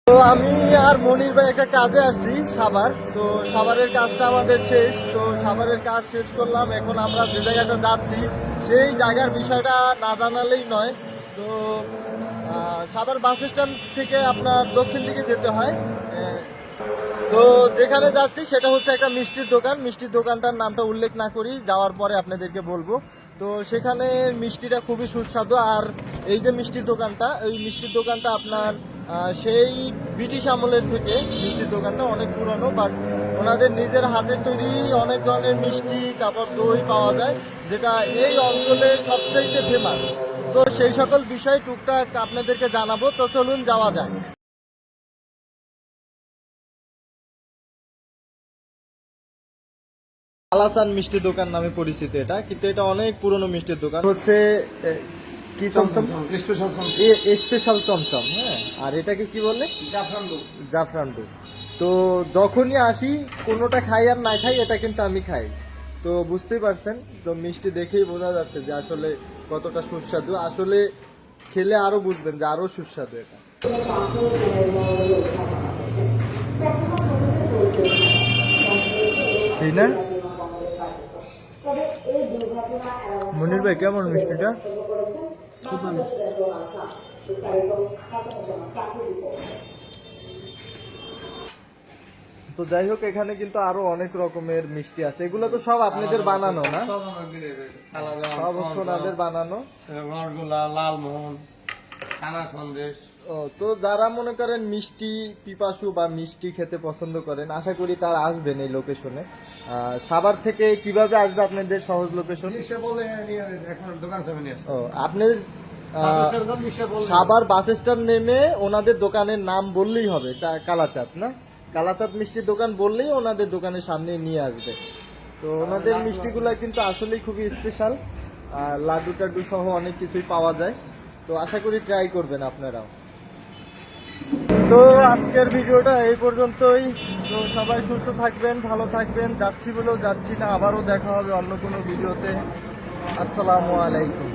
তো আমি আর মনির ভাই একটা কাজে আসছি সাভার। তো সাভারের কাজটা আমাদের শেষ। তো সাভারের কাজ শেষ করলাম, এখন আমরা যে জায়গাটা যাচ্ছি সেই জায়গার বিষয়টা না জানালেই নয়। তো সাভার বাস স্ট্যান্ড থেকে আপনার দক্ষিণ দিকে যেতে হয়। তো যেখানে যাচ্ছি সেটা হচ্ছে একটা মিষ্টির দোকান। মিষ্টির দোকানটার নামটা উল্লেখ না করি, যাওয়ার পরে আপনাদেরকে বলবো। তো সেখানে মিষ্টিটা খুবই সুস্বাদু। আর এই যে মিষ্টির দোকানটা, এই মিষ্টির দোকানটা আপনার সেই ব্রিটিশ আমলের থেকে মিষ্টির দোকানটা অনেক পুরনো, বাট ওনাদের নিজের হাতের তৈরি অনেক ধরনের মিষ্টি, তারপর দই পাওয়া যায়, যেটা এই অঞ্চলে সবচেয়ে ফেমাস। তো সেই সকল বিষয় টুকটাক আপনাদেরকে জানাবো। তো চলুন যাওয়া যাক। আলাসান মিষ্টির দোকান নামে পরিচিত এটা, কিন্তু এটা অনেক পুরনো মিষ্টির দোকান হচ্ছে। কি চমচম, স্পেশাল চমচম। হ্যাঁ, আর এটাকে কি বলে? জাফরান। তো যখনই আসি কোনোটা খাই আর না খাই, এটা কিন্তু আমি খাই। তো বুঝতেই পারছেন, তো মিষ্টি দেখেই বোঝা যাচ্ছে যে আসলে কতটা সুস্বাদু। আসলে খেলে আরো বুঝবেন যে আরো সুস্বাদু এটা। ঠিক না মনির ভাই, কেমন মিষ্টিটা? খুব ভালো। তো যাই হোক, এখানে কিন্তু আরো অনেক রকমের মিষ্টি আছে। এগুলো তো সব আপনাদের বানানো না? সব হচ্ছে ওনাদের বানানো। রসগোল্লা, লালমোহন, ছানা সন্দেশ। ও, তো যারা মনে করেন মিষ্টি পিপাসু বা মিষ্টি খেতে পছন্দ করেন, আশা করি তারা আসবেন এই লোকেশনে। সাভার থেকে কিভাবে আসবে আপনাদের সহজ লোকেশন? ও, আপনাদের সাভার বাস স্ট্যান্ড নেমে ওনাদের দোকানের নাম বললেই হবে, কালাচাঁদ না? কালাচাঁদ মিষ্টির দোকান বললেই ওনাদের দোকানের সামনে নিয়ে আসবে। তো ওনাদের মিষ্টিগুলা কিন্তু আসলেই খুবই স্পেশাল। আর লাড্ডু টাড্ডু সহ অনেক কিছুই পাওয়া যায়। তো আশা করি ট্রাই করবেন আপনারাও। তো আজকের ভিডিওটা এই পর্যন্তই। তো সবাই সুস্থ থাকবেন, ভালো থাকবেন। যাচ্ছি বলেও যাচ্ছি না, আবারও দেখা হবে অন্য কোনো ভিডিওতে। আসসালামু আলাইকুম।